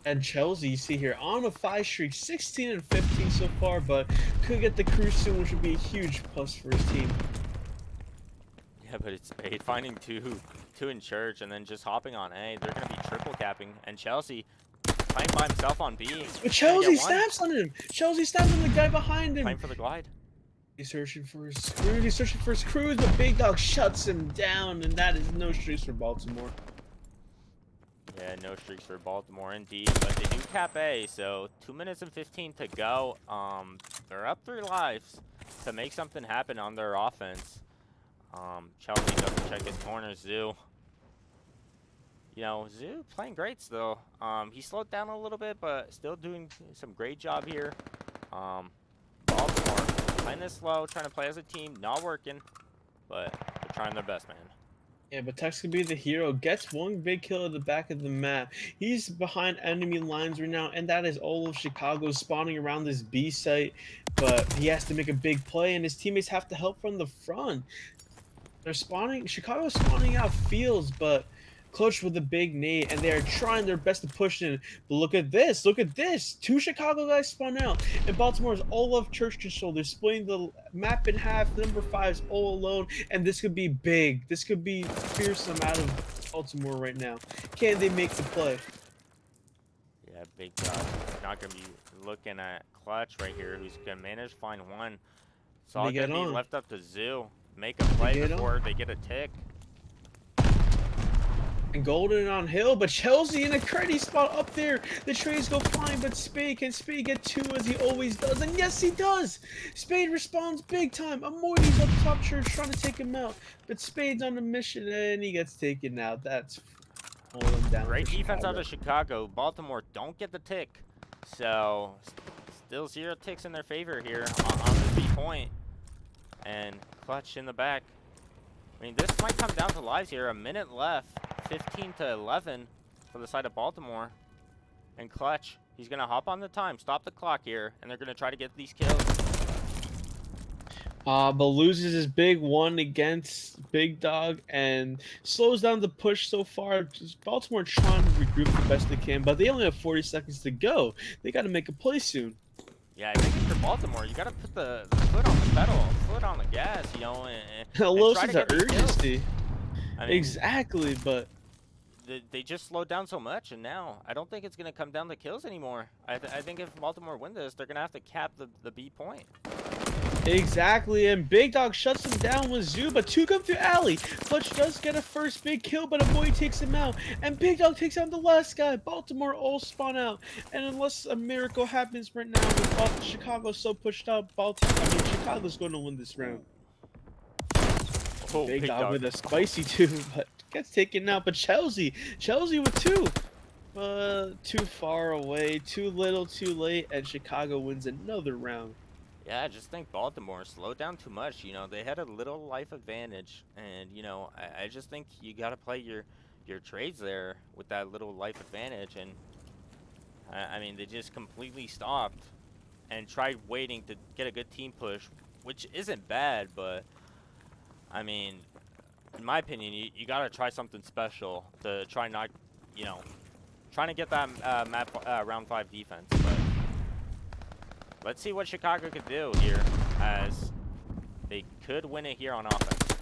And Chelsea, you see here, on a 5 streak, 16 and 15 so far, but could get the cruise soon, which would be a huge plus for his team. Yeah, but it's Spade finding two in church and then just hopping on A. They're going to be triple capping, and Chelsea playing by himself on B. But Chelsea snaps on him. Chelsea snaps on the guy behind him. Playing for the glide. He's searching for his cruise. He's searching for his cruise, but Big Dog shuts him down, and that is no streaks for Baltimore. Yeah, no streaks for Baltimore indeed, but they do cap A, so 2 minutes and 15 to go. They're up 3 lives to make something happen on their offense. Chelsea doesn't check his corner. Zoo. Zoo playing great still. He slowed down a little bit, but still doing some great job here. Baltimore playing this slow, trying to play as a team, not working, but they're trying their best, man. Yeah, but Tex could be the hero. Gets one big kill at the back of the map. He's behind enemy lines right now, and that is all of Chicago spawning around this B site. But he has to make a big play, and his teammates have to help from the front. They're spawning. Chicago's spawning out fields, but Clutch with a big nade, and they are trying their best to push in. But look at this. Look at this. 2 Chicago guys spawn out. And Baltimore is all of church control. They're splitting the map in half. Number 5 is all alone. And this could be big. This could be fearsome out of Baltimore right now. Can they make the play? Yeah, Big Dog. Not going to be looking at Clutch right here, who's going to manage to find one. It's all going to be left up to Zoo. Make a play before they get a tick. And Golden on Hill, but Chelsea in a credit spot up there. The trades go flying, but can Spade get 2 as he always does? And yes, he does. Spade responds big time. Amorti's up top church trying to take him out, but Spade's on a mission and he gets taken out. That's pulling him down. Great defense out of Chicago. Baltimore don't get the tick, so still 0 ticks in their favor here on the B point. And Clutch in the back. I mean, this might come down to lives here. A minute left. 15 to 11 for the side of Baltimore. And Clutch, he's going to hop on the time, stop the clock here, and they're going to try to get these kills. But loses his big one against Big Dog and slows down the push so far. Just Baltimore trying to regroup the best they can, but they only have 40 seconds to go. They got to make a play soon. Yeah, I think for Baltimore, you got to put the foot on the pedal, foot on the gas, and a little sense of urgency. I mean, exactly, but they just slowed down so much, and now I don't think it's going to come down to kills anymore. I think if Baltimore win this, they're going to have to cap the B point. Exactly, and Big Dog shuts him down with Zoo, but 2 come through alley. Clutch does get a first big kill, but a boy takes him out, and Big Dog takes out the last guy. Baltimore all spawn out, and unless a miracle happens right now with Chicago so pushed out, Chicago's going to win this round. Oh, Big Dog with a spicy 2, but gets taken out. But Chelsea with 2. Too far away, too little, too late, and Chicago wins another round. Yeah, I just think Baltimore slowed down too much. They had a little life advantage, and I just think you got to play your trades there with that little life advantage. And I mean, they just completely stopped and tried waiting to get a good team push, which isn't bad, but I mean, in my opinion, you got to try something special to try not, trying to get that round 5 defense. But let's see what Chicago could do here, as they could win it here on offense.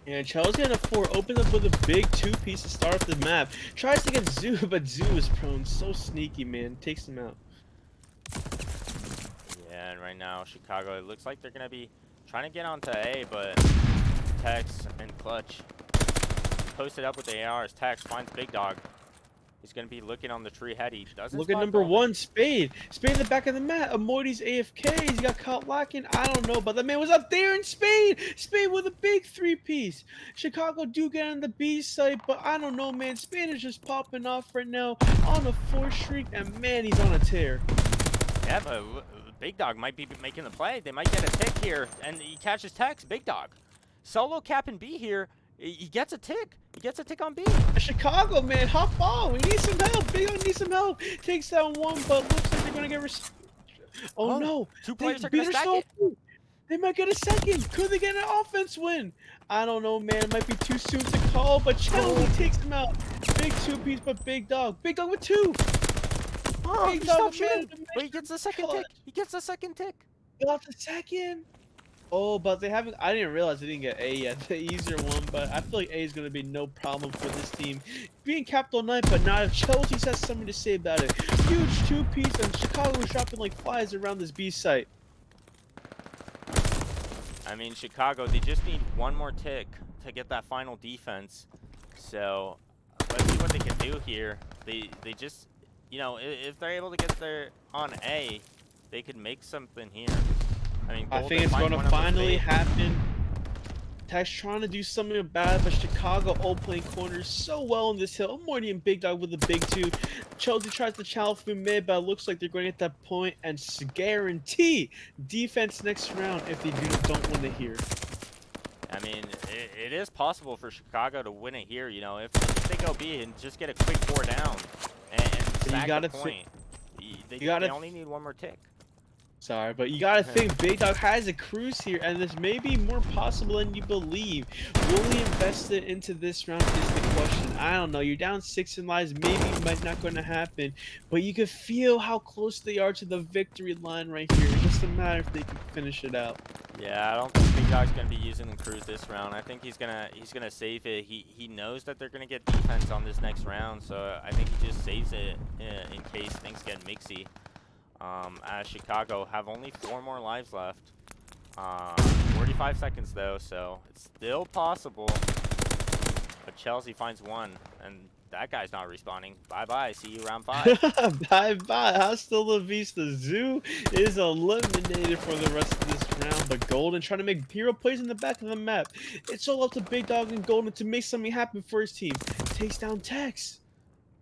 And Chelsea on a 4 opens up with a big 2-piece to start off the map. Tries to get Zoo, but Zoo is prone. So sneaky, man. Takes him out. Yeah, and right now, Chicago, it looks like they're going to be trying to get onto A, but Tex and Clutch posted up with the ARs. Tex finds Big Dog. He's going to be looking on the tree head. He doesn't Look at spot number Golden. 1, Spade. Spade in the back of the mat. Amoidi's AFK. He got caught locking. I don't know, but the man was up there in Spade. Spade with a big 3-piece. Chicago do get on the B side, but I don't know, man. Spade is just popping off right now on a 4 streak, and man, he's on a tear. Yeah, but Big Dog might be making the play. They might get a tick here, and he catches Tex. Big Dog. Solo capping B here. He gets a tick. He gets a tick on B. Chicago, man, hop on. We need some help. Big O needs some help. Takes down 1, but looks like they're going to get... Oh, no. 2 players are going to stack it. They might get a second. Could they get an offense win? I don't know, man. It might be too soon to call, but Chelsea takes him out. Big 2-piece, but Big Dog. Big Dog with 2. Oh, Big he Dog stopped with shooting. man, But he gets the second tick. He gets the second tick. Got the second. Oh, but they haven't. I didn't realize they didn't get A yet. The easier one, but I feel like A is going to be no problem for this team. Being capped all night, but not if Chelsea has something to say about it. Huge 2-piece, and Chicago is dropping like flies around this B site. I mean, Chicago, they just need one more tick to get that final defense. So let's see what they can do here. They just, you know, if they're able to get there on A, they could make something here. I mean, I think it's going to finally happen. Tex trying to do something about it, but Chicago all playing corners so well on this hill. Morty and Big Dog with a big 2. Chelsea tries to challenge through mid, but it looks like they're going at that point and guarantee defense next round if they don't win it here. I mean, it is possible for Chicago to win it here. You know, if they go B and just get a quick 4 down and snag the point, they only need one more tick. Sorry, but you gotta think Big Dog has a cruise here, and this may be more possible than you believe. Will he invest it into this round is the question. I don't know. You're down 6 in lives. Maybe it might not going to happen, but you can feel how close they are to the victory line right here. It's just a matter if they can finish it out. Yeah, I don't think Big Dog's gonna be using the cruise this round. I think he's gonna save it. He knows that they're gonna get defense on this next round, so I think he just saves it in case things get mixy. As Chicago have only 4 more lives left. 45 seconds though, so it's still possible. But Chelsea finds 1, and that guy's not respawning. Bye-bye, see you round 5. Bye-bye, hasta la vista. Zoo is eliminated for the rest of this round, but Golden trying to make hero plays in the back of the map. It's all up to Big Dog and Golden to make something happen for his team. Takes down Tex.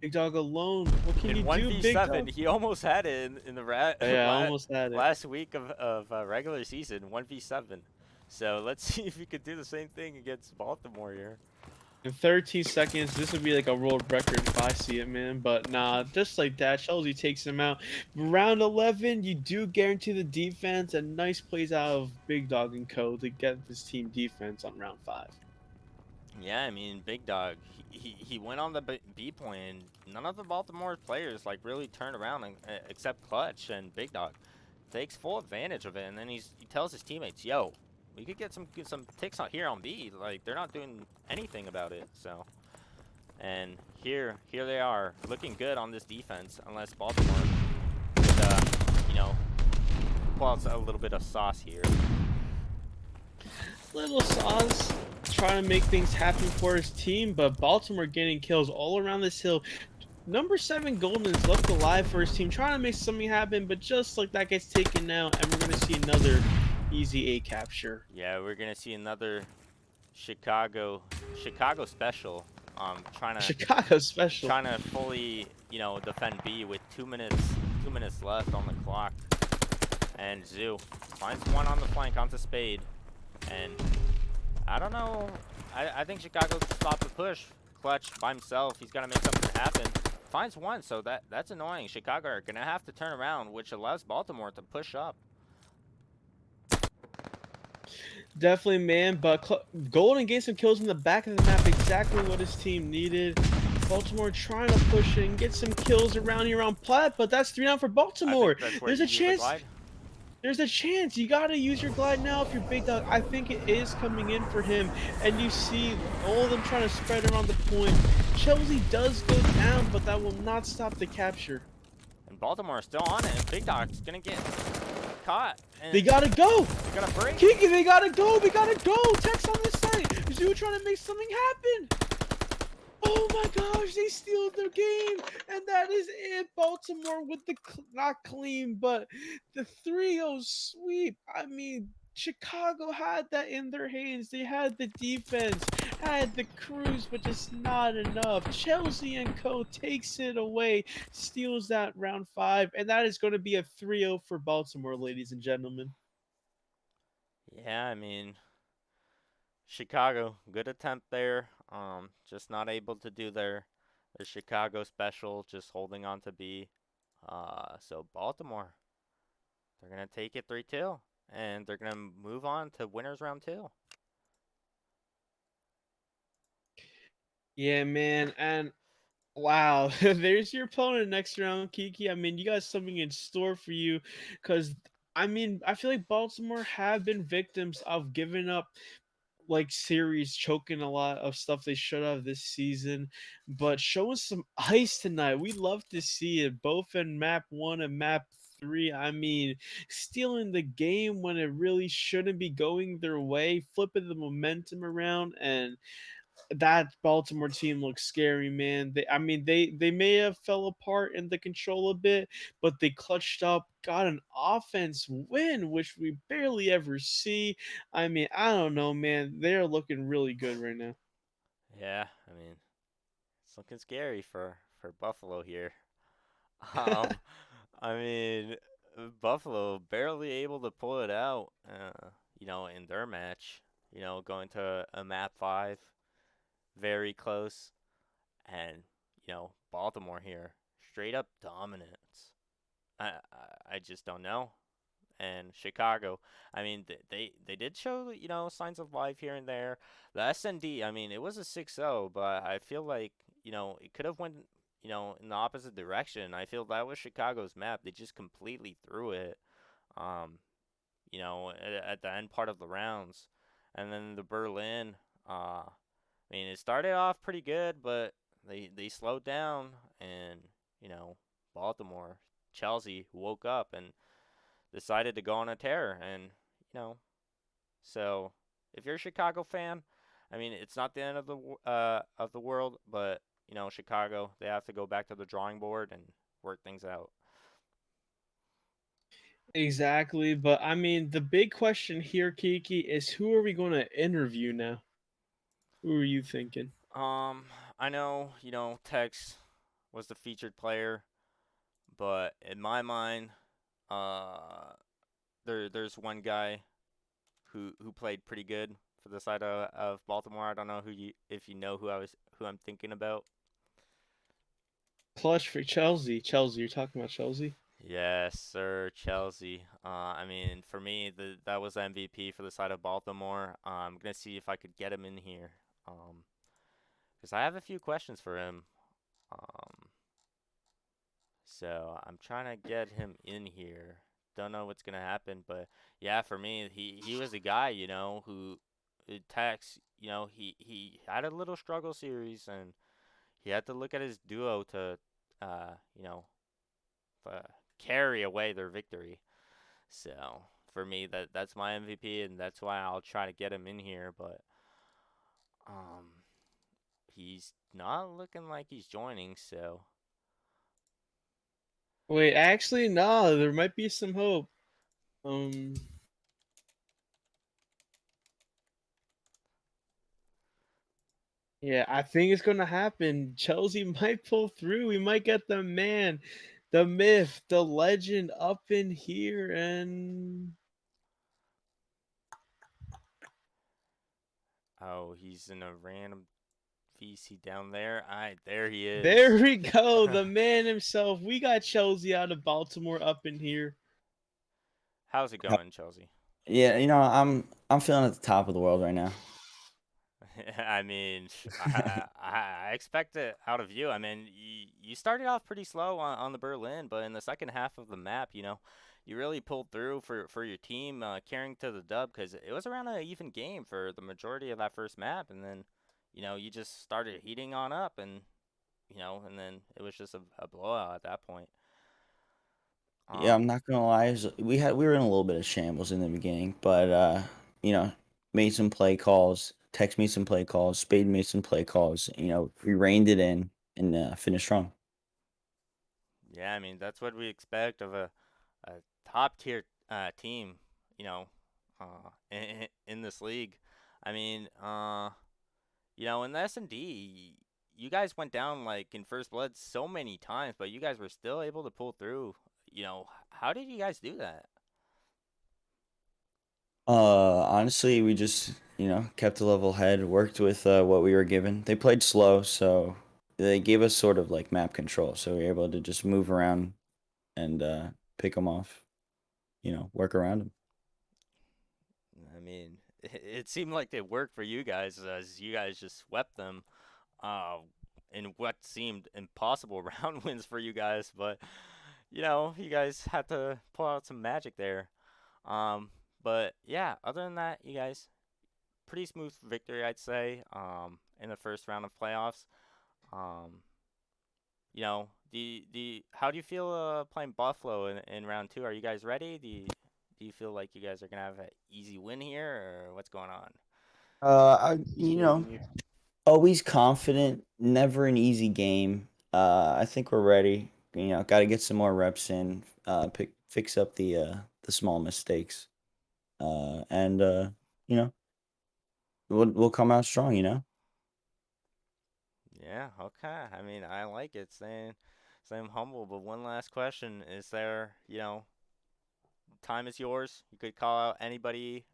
Big Dog alone. What can you do, Big Dog? He almost had it in the almost had it. Last week of regular season, 1v7. So let's see if he could do the same thing against Baltimore here. In 13 seconds, this would be like a world record if I see it, man. But nah, just like that, Chelsea takes him out. Round 11, you do guarantee the defense, and nice plays out of Big Dog and Co. to get this team defense on round 5. Yeah, I mean, Big Dog, he went on the B point, and none of the Baltimore players like really turned around except Clutch, and Big Dog takes full advantage of it, and then he tells his teammates, "Yo, we could get some ticks out here on B." Like, they're not doing anything about it. So, and here they are looking good on this defense, unless Baltimore could, you know, pull out a little bit of sauce here. Little sauce trying to make things happen for his team, but Baltimore getting kills all around this hill. Number 7 Golden is left alive for his team, trying to make something happen, but just like that gets taken out, and we're going to see another easy A capture. Yeah, we're going to see another Chicago special. Trying to fully, you know, defend B with 2 minutes left on the clock. And Zoo finds 1 on the flank onto Spade. And I don't know. I think Chicago stopped the push. Clutch by himself. He's got to make something happen. Finds 1, so that's annoying. Chicago are going to have to turn around, which allows Baltimore to push up. Definitely, man. But Golden gained some kills in the back of the map. Exactly what his team needed. Baltimore trying to push and get some kills around here on plat, but that's 3 down for Baltimore. There's a chance. There's a chance. You gotta use your glide now if you're big dog. I think it is coming in for him, and you see all of them trying to spread around the point. Chelsea does go down, but that will not stop the capture. And Baltimore is still on it, and Big Dog's gonna get caught, They and gotta go. they're gonna break. Kiki, they gotta go. We gotta go. Text on this side. Zoo trying to make something happen. Oh my gosh, they steal the game, and that is it. Baltimore with the not clean, but the 3-0 sweep. I mean, Chicago had that in their hands. They had the defense, had the cruise, but just not enough. Chelsea and Co takes it away, steals that round 5, and that is going to be a 3-0 for Baltimore, ladies and gentlemen. Yeah, I mean, Chicago, good attempt there. Just not able to do their Chicago special, just holding on to B. So Baltimore, they're gonna take it 3-2, and they're gonna move on to winners round two. Yeah, man, and wow, there's your opponent next round, Kiki. I mean, you got something in store for you, because I mean, I feel like Baltimore have been victims of giving up like series, choking a lot of stuff they should have this season, but showing some ice tonight. We love to see it, both in map 1 and map 3. I mean, stealing the game when it really shouldn't be going their way, flipping the momentum around, and that Baltimore team looks scary, man. I mean, they may have fell apart in the control a bit, but they clutched up, got an offense win, which we barely ever see. I mean, I don't know, man. They're looking really good right now. Yeah, I mean, it's looking scary for Buffalo here. Um, I mean, Buffalo barely able to pull it out. In their match. Going to a map 5, very close, and Baltimore here, straight up dominance. I just don't know. And Chicago, I mean, they did show signs of life here and there. The SND, I mean, it was a 6-0, but I feel like it could have went in the opposite direction. I feel that was Chicago's map. They just completely threw it. Um, at the end part of the rounds, and then the Berlin. I mean, it started off pretty good, but they slowed down, and you know, Baltimore, Chelsea woke up and decided to go on a tear, and you know, so if you're a Chicago fan, I mean, it's not the end of the world, but Chicago, they have to go back to the drawing board and work things out. Exactly, but I mean, the big question here, Kiki, is who are we going to interview now? Who are you thinking? Um, I know, Tex was the featured player, but in my mind, uh, there's one guy who played pretty good for the side of Baltimore. I don't know if you know who I'm thinking about. Clutch for Chelsea. Chelsea, you're talking about Chelsea? Yes, sir, Chelsea. I mean, for me, that was MVP for the side of Baltimore. I'm gonna see if I could get him in here. Um, because I have a few questions for him. Um, so I'm trying to get him in here. Don't know what's gonna happen, but yeah, for me, he was a guy, who Tex, he had a little struggle series, and he had to look at his duo to, uh, you know, uh, carry away their victory. So for me, that's my MVP, and that's why I'll try to get him in here. But um, he's not looking like he's joining. So Wait, actually, no, there might be some hope. Um, yeah, I think it's gonna happen. Chelsea might pull through. We might get the man, the myth, the legend up in here, and oh, he's in a random VC down there. There he is. there we go, the man himself. We got Chelsea out of Baltimore up in here. How's it going, Chelsea? Yeah, I'm feeling at the top of the world right now. I mean, I expect it out of you. I mean, you started off pretty slow on the Berlin, but in the second half of the map, you really pulled through for your team, carrying to the dub because it was around an even game for the majority of that first map, and then you just started heating on up, and and then it was just a blowout at that point. Yeah, I'm Um, not gonna lie. We were in a little bit of shambles in the beginning, but you know, made some play calls. Text made some play calls. Spade made some play calls. We reined it in and finished strong. yeah, I mean that's what we expect of a top tier team, in this league. I mean, in the S&D, you guys went down like in first blood so many times, but you guys were still able to pull through. How did you guys do that? Honestly, we just kept a level head. Worked with what we were given. They played slow, so they gave us sort of like map control, so we were able to just move around and pick them off. Work around them. I mean, it seemed like it worked for you guys as you guys just swept them uh, in what seemed impossible round wins for you guys, but you guys had to pull out some magic there. Um, but yeah, other than that, you guys pretty smooth victory, I'd say. In the first round of playoffs. Um, how do you feel playing Buffalo in round two? Are you guys ready? Do you feel like you guys are gonna have an easy win here, or what's going on? I always confident, never an easy game. I think we're ready. Got to get some more reps in. Fix up the small mistakes. And you know, we'll come out strong. Yeah, okay. I mean, I like it. Saying humble, but one last question. Is there, time is yours. You could call out anybody,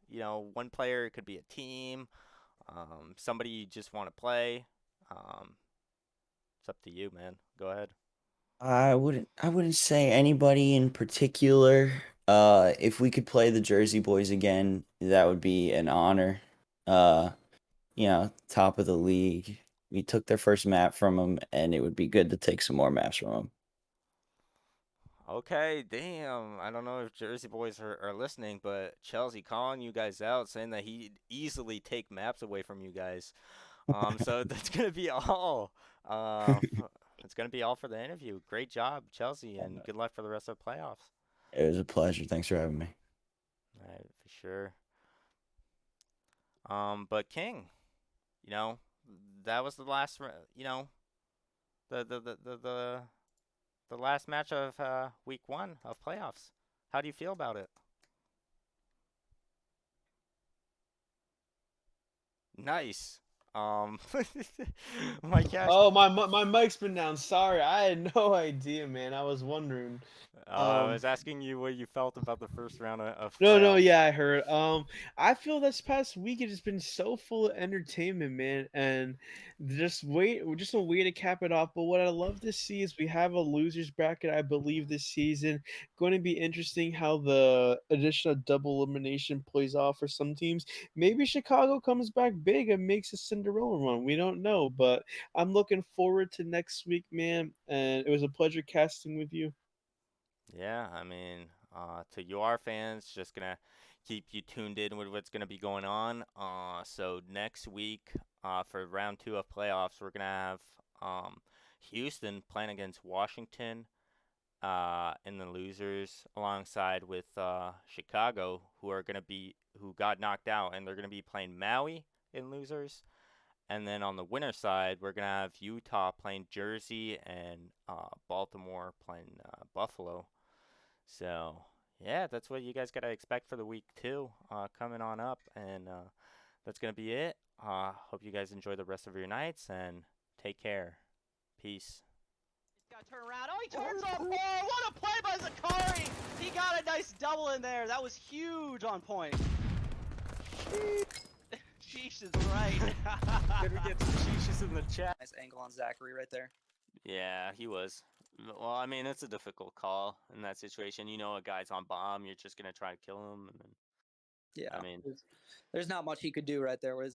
one player, it could be a team, somebody you just want to play. Um, it's up to you, man. Go ahead. I wouldn't say anybody in particular. If we could play the Jersey Boys again, that would be an honor. Uh, top of the league. We took their first map from them, and it would be good to take some more maps from them. Okay, damn. I don't know if Jersey boys are listening, but Chelsea calling you guys out, saying that he'd easily take maps away from you guys. So that's gonna be all. It's gonna be all for the interview. Great job, Chelsea, and good luck for the rest of the playoffs. It was a pleasure. Thanks for having me. All right, for sure. But King, you know, that was the last, the the last match of week one of playoffs. How do you feel about it? Nice. Um, my cash. Oh, my mic's been down. Sorry, I had no idea, man. I was wondering. I Um, was asking you what you felt about the first round of No, no, playoffs. yeah, I heard. I feel this past week it has been so full of entertainment, man, and just a way to cap it off. But what I love to see is we have a losers bracket, I believe, this season. Going to be interesting how the additional double elimination plays off for some teams. Maybe Chicago comes back big and makes a Cinderella run. We don't know, but I'm looking forward to next week, man. And it was a pleasure casting with you. Yeah, I mean, to UR fans, just gonna keep you tuned in with what's gonna be going on. So next week, for round two of playoffs, we're gonna have Houston playing against Washington, in the losers, alongside with Chicago, who got knocked out, and they're gonna be playing Maui in losers. And then on the winner side, we're gonna have Utah playing Jersey and Baltimore playing Buffalo. So yeah, that's what you guys gotta expect for the week two, coming on up, and that's gonna be it. Hope you guys enjoy the rest of your nights and take care. Peace. He's got to turn around. Oh, he turns on four. What a play by Zakari. He got a nice double in there. That was huge on point. Sheesh is right. Could we get some sheeshes in the chat? Nice angle on Zachary right there. Yeah, he was. Well, I mean, it's a difficult call in that situation. A guy's on bomb. You're just gonna try to kill him, and then, Yeah. I mean, There's not much he could do right there with his